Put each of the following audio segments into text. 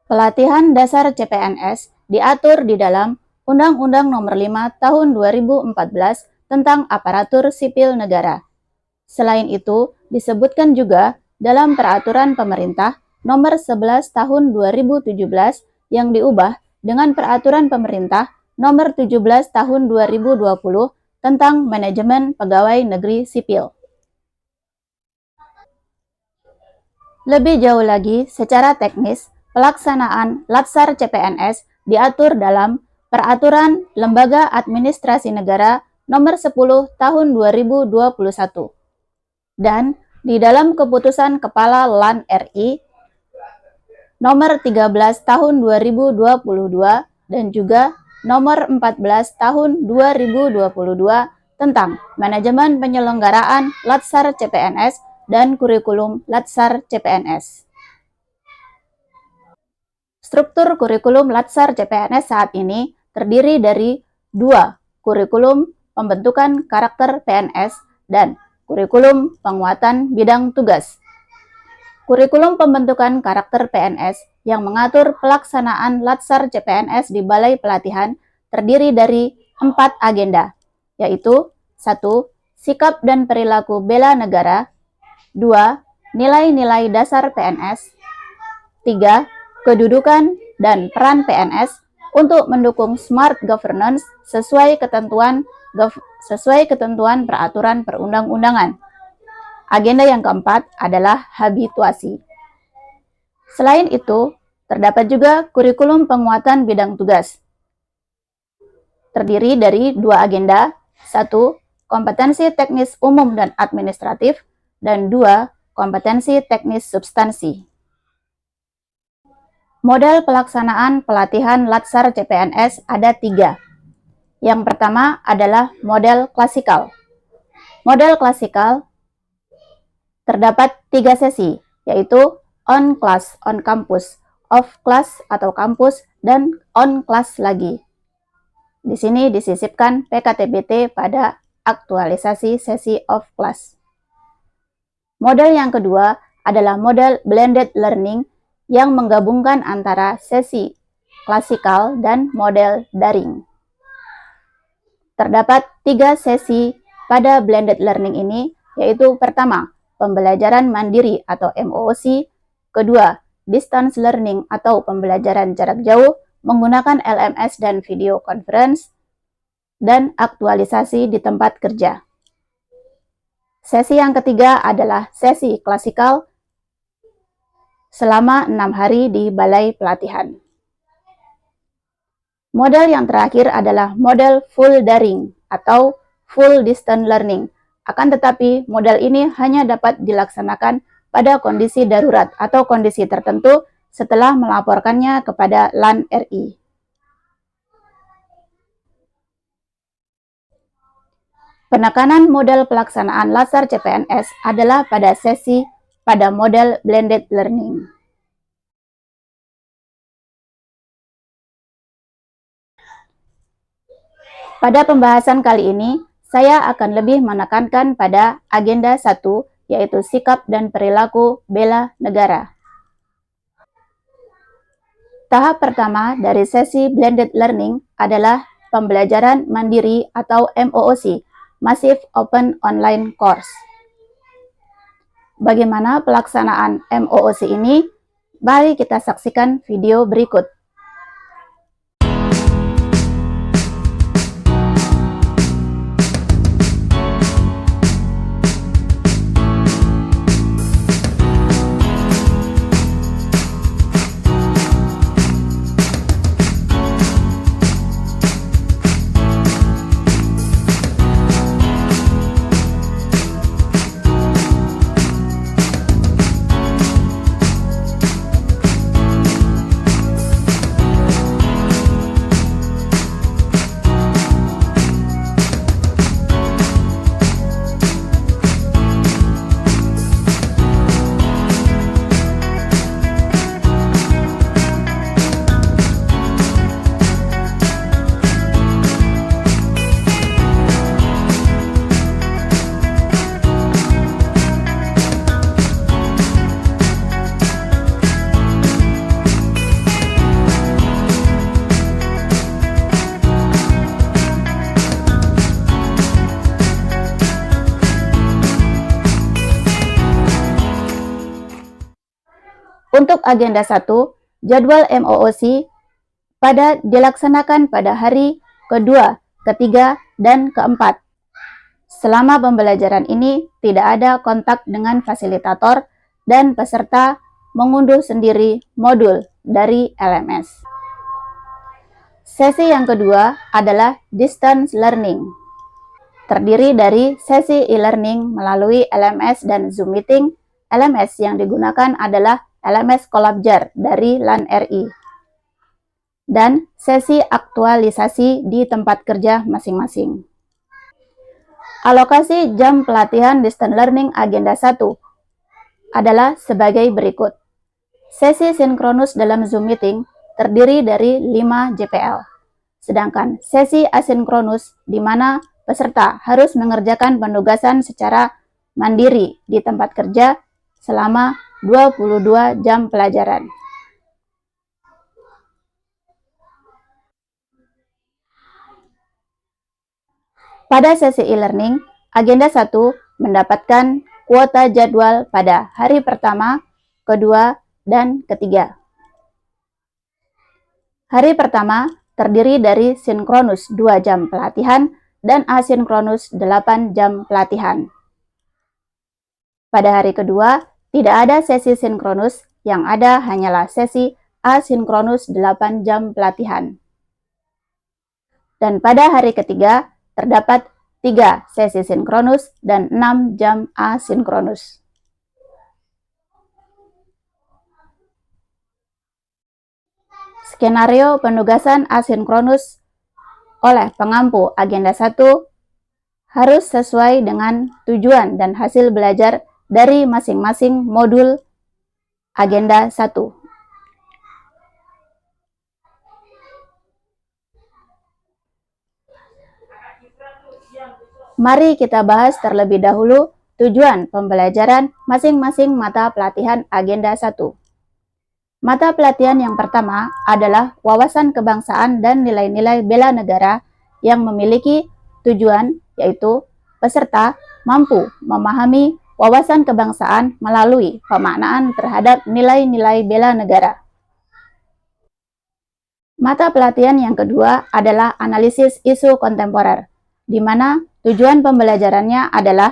Pelatihan dasar CPNS diatur di dalam Undang-Undang Nomor 5 Tahun 2014 tentang Aparatur Sipil Negara. Selain itu, disebutkan juga dalam Peraturan Pemerintah Nomor 11 Tahun 2017 yang diubah dengan Peraturan Pemerintah Nomor 17 Tahun 2020 tentang Manajemen Pegawai Negeri Sipil. Lebih jauh lagi, secara teknis, pelaksanaan Latsar CPNS diatur dalam Peraturan Lembaga Administrasi Negara Nomor 10 Tahun 2021 dan di dalam Keputusan Kepala LAN RI Nomor 13 Tahun 2022 dan juga Nomor 14 Tahun 2022 tentang Manajemen Penyelenggaraan Latsar CPNS dan Kurikulum Latsar CPNS. Struktur kurikulum Latsar CPNS saat ini terdiri dari 2 kurikulum pembentukan karakter PNS dan kurikulum penguatan bidang tugas. Kurikulum pembentukan karakter PNS yang mengatur pelaksanaan Latsar CPNS di Balai Pelatihan terdiri dari 4 agenda, yaitu 1. Sikap dan perilaku bela negara, 2. Nilai-nilai dasar PNS, 3. Kedudukan dan peran PNS untuk mendukung smart governance sesuai ketentuan peraturan perundang-undangan. Agenda yang keempat adalah habituasi. Selain itu, terdapat juga kurikulum penguatan bidang tugas. Terdiri dari 2 agenda, 1. Kompetensi teknis umum dan administratif, dan 2. Kompetensi teknis substansi. Model pelaksanaan pelatihan Latsar CPNS ada 3. Yang pertama adalah model klasikal. Model klasikal terdapat 3 sesi, yaitu on class, on campus, off class atau kampus, dan on class lagi. Di sini disisipkan PKTBT pada aktualisasi sesi off class. Model yang kedua adalah model blended learning yang menggabungkan antara sesi klasikal dan model daring. Terdapat 3 sesi pada blended learning ini, yaitu pertama, pembelajaran mandiri atau MOOC, kedua, distance learning atau pembelajaran jarak jauh menggunakan LMS dan video conference, dan aktualisasi di tempat kerja. Sesi yang ketiga adalah sesi klasikal selama 6 hari di Balai Pelatihan. Model yang terakhir adalah model full daring atau full distance learning. Akan tetapi, model ini hanya dapat dilaksanakan pada kondisi darurat atau kondisi tertentu setelah melaporkannya kepada LAN RI. Penekanan model pelaksanaan Latsar CPNS adalah pada sesi pada model blended learning. Pada pembahasan kali ini, saya akan lebih menekankan pada agenda 1, yaitu sikap dan perilaku bela negara. Tahap pertama dari sesi blended learning adalah pembelajaran mandiri atau MOOC, Massive Open Online Course. Bagaimana pelaksanaan MOOC ini? Mari kita saksikan video berikut. Untuk agenda 1, jadwal MOOC dilaksanakan pada hari kedua, ketiga, dan keempat. Selama pembelajaran ini tidak ada kontak dengan fasilitator dan peserta mengunduh sendiri modul dari LMS. Sesi yang kedua adalah distance learning. Terdiri dari sesi e-learning melalui LMS dan Zoom Meeting. LMS yang digunakan adalah LMS Collabjar dari LAN RI. Dan sesi aktualisasi di tempat kerja masing-masing. Alokasi jam pelatihan distance learning agenda 1 adalah sebagai berikut. Sesi sinkronus dalam Zoom Meeting terdiri dari 5 JPL. Sedangkan sesi asinkronus di mana peserta harus mengerjakan penugasan secara mandiri di tempat kerja selama 22 jam pelajaran. Pada sesi e-learning, agenda 1 mendapatkan kuota jadwal pada hari pertama, kedua, dan ketiga. Hari pertama terdiri dari sinkronus 2 jam pelatihan dan asinkronus 8 jam pelatihan. Pada hari kedua, tidak ada sesi sinkronus, yang ada hanyalah sesi asinkronus 8 jam pelatihan. Dan pada hari ketiga, terdapat 3 sesi sinkronus dan 6 jam asinkronus. Skenario penugasan asinkronus oleh pengampu agenda 1 harus sesuai dengan tujuan dan hasil belajar dari masing-masing modul agenda 1. Mari kita bahas terlebih dahulu tujuan pembelajaran masing-masing mata pelatihan agenda 1. Mata pelatihan yang pertama adalah wawasan kebangsaan dan nilai-nilai bela negara yang memiliki tujuan yaitu peserta mampu memahami wawasan kebangsaan melalui pemaknaan terhadap nilai-nilai bela negara. Mata pelatihan yang kedua adalah analisis isu kontemporer, di mana tujuan pembelajarannya adalah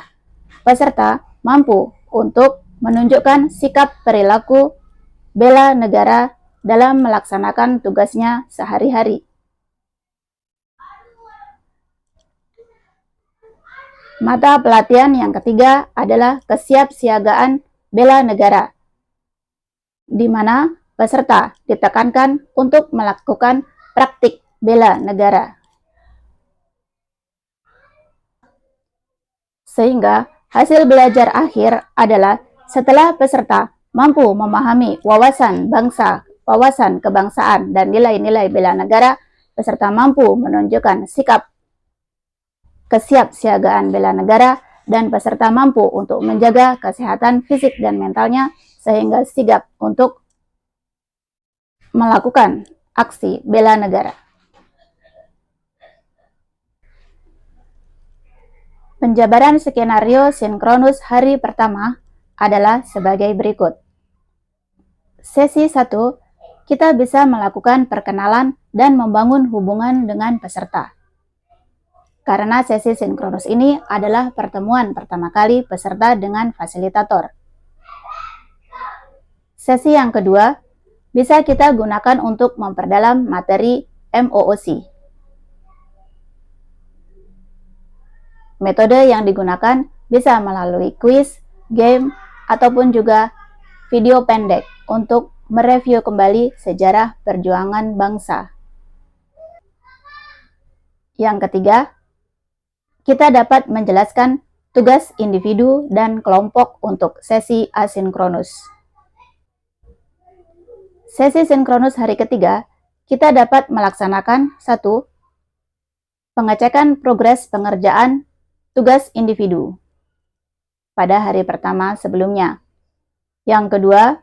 peserta mampu untuk menunjukkan sikap perilaku bela negara dalam melaksanakan tugasnya sehari-hari. Mata pelatihan yang ketiga adalah kesiapsiagaan bela negara, di mana peserta ditekankan untuk melakukan praktik bela negara. Sehingga hasil belajar akhir adalah setelah peserta mampu memahami wawasan bangsa, wawasan kebangsaan, dan nilai-nilai bela negara, peserta mampu menunjukkan sikap kesiapsiagaan bela negara, dan peserta mampu untuk menjaga kesehatan fisik dan mentalnya sehingga sigap untuk melakukan aksi bela negara. Penjabaran skenario sinkronus hari pertama adalah sebagai berikut. Sesi 1, kita bisa melakukan perkenalan dan membangun hubungan dengan peserta. Karena sesi sinkronus ini adalah pertemuan pertama kali peserta dengan fasilitator. Sesi yang kedua, bisa kita gunakan untuk memperdalam materi MOOC. Metode yang digunakan bisa melalui kuis, game, ataupun juga video pendek untuk mereview kembali sejarah perjuangan bangsa. Yang ketiga, kita dapat menjelaskan tugas individu dan kelompok untuk sesi asinkronus. Sesi sinkronus hari ketiga, kita dapat melaksanakan 1. Pengecekan progres pengerjaan tugas individu pada hari pertama sebelumnya. Yang kedua,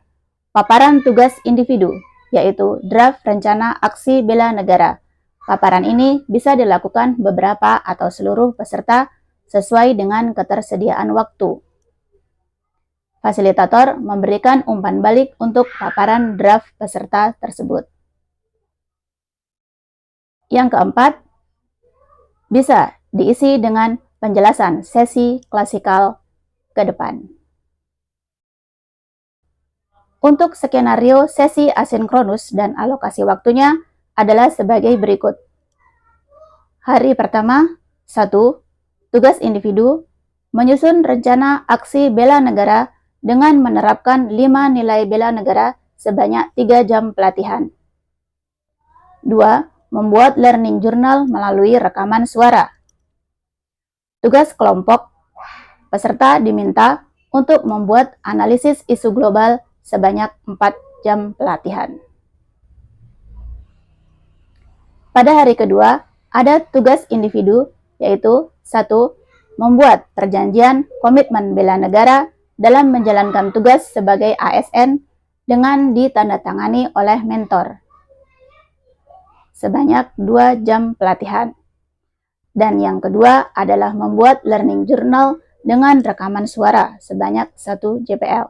paparan tugas individu, yaitu draft rencana aksi bela negara. Paparan ini bisa dilakukan beberapa atau seluruh peserta sesuai dengan ketersediaan waktu. Fasilitator memberikan umpan balik untuk paparan draft peserta tersebut. Yang keempat, bisa diisi dengan penjelasan sesi klasikal ke depan. Untuk skenario sesi asinkronus dan alokasi waktunya adalah sebagai berikut. Hari pertama, 1. Tugas individu, menyusun rencana aksi bela negara dengan menerapkan 5 nilai bela negara sebanyak 3 jam pelatihan. 2. Membuat learning journal melalui rekaman suara. Tugas kelompok, peserta diminta untuk membuat analisis isu global sebanyak 4 jam pelatihan. Pada hari kedua, ada tugas individu, yaitu 1. Membuat perjanjian komitmen bela negara dalam menjalankan tugas sebagai ASN dengan ditandatangani oleh mentor sebanyak 2 jam pelatihan. Dan yang kedua adalah membuat learning journal dengan rekaman suara sebanyak 1 JPL.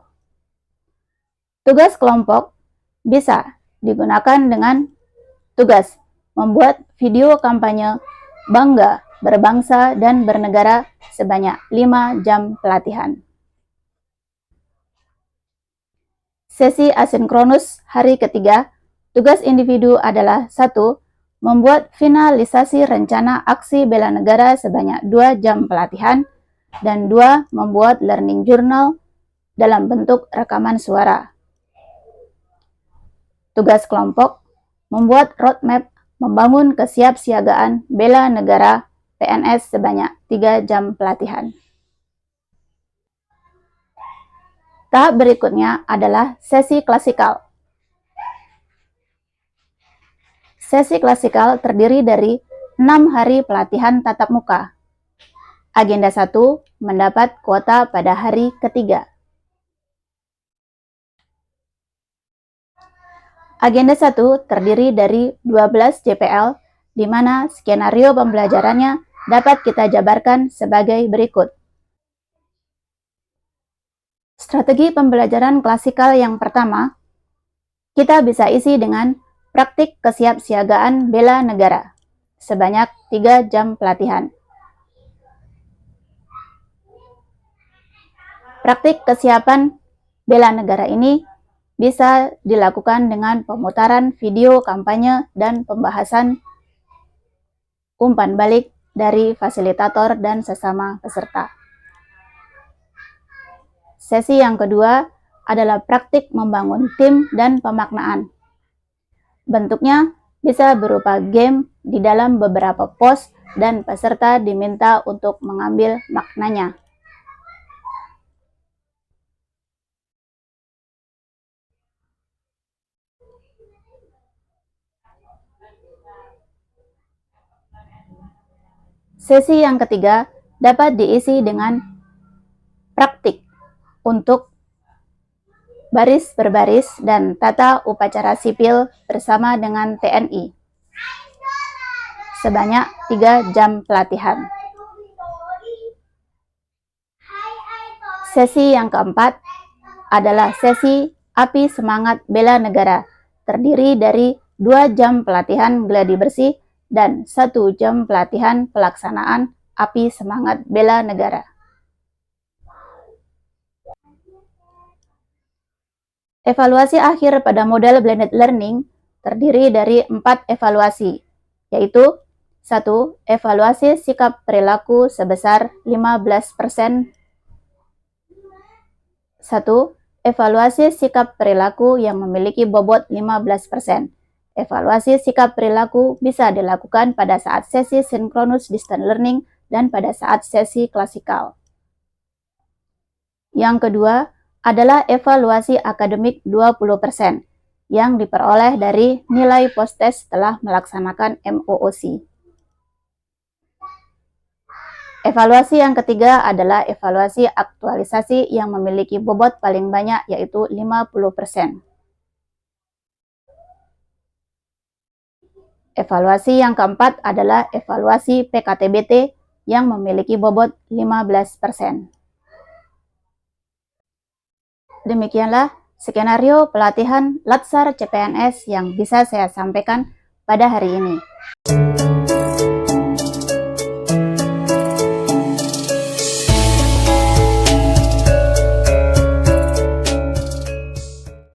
Tugas kelompok bisa digunakan dengan tugas membuat video kampanye bangga berbangsa dan bernegara sebanyak 5 jam pelatihan. Sesi asinkronus hari ketiga, tugas individu adalah 1. Membuat finalisasi rencana aksi bela negara sebanyak 2 jam pelatihan, dan 2. Membuat learning journal dalam bentuk rekaman suara. Tugas kelompok, membuat roadmap membangun kesiapsiagaan bela negara PNS sebanyak 3 jam pelatihan. Tahap berikutnya adalah sesi klasikal. Sesi klasikal terdiri dari 6 hari pelatihan tatap muka. Agenda 1 mendapat kuota pada hari ketiga. Agenda 1 terdiri dari 12 JPL, di mana skenario pembelajarannya dapat kita jabarkan sebagai berikut. Strategi pembelajaran klasikal yang pertama, kita bisa isi dengan praktik kesiapsiagaan bela negara sebanyak 3 jam pelatihan. Praktik kesiapan bela negara ini bisa dilakukan dengan pemutaran video kampanye dan pembahasan umpan balik dari fasilitator dan sesama peserta. Sesi yang kedua adalah praktik membangun tim dan pemaknaan. Bentuknya bisa berupa game di dalam beberapa pos dan peserta diminta untuk mengambil maknanya. Sesi yang ketiga dapat diisi dengan praktik untuk baris berbaris dan tata upacara sipil bersama dengan TNI sebanyak 3 jam pelatihan. Sesi yang keempat adalah sesi Api Semangat Bela Negara, terdiri dari 2 jam pelatihan gladi bersih dan 1 jam pelatihan pelaksanaan Api Semangat Bela Negara. Evaluasi akhir pada model blended learning terdiri dari 4 evaluasi, yaitu 1. Evaluasi sikap perilaku sebesar 15%. 1. Evaluasi sikap perilaku yang memiliki bobot 15%. Evaluasi sikap perilaku bisa dilakukan pada saat sesi synchronous distance learning dan pada saat sesi klasikal. Yang kedua adalah evaluasi akademik 20% yang diperoleh dari nilai post-test setelah melaksanakan MOOC. Evaluasi yang ketiga adalah evaluasi aktualisasi yang memiliki bobot paling banyak, yaitu 50%. Evaluasi yang keempat adalah evaluasi PKTBT yang memiliki bobot 15%. demikianlah skenario pelatihan Latsar CPNS yang bisa saya sampaikan pada hari ini.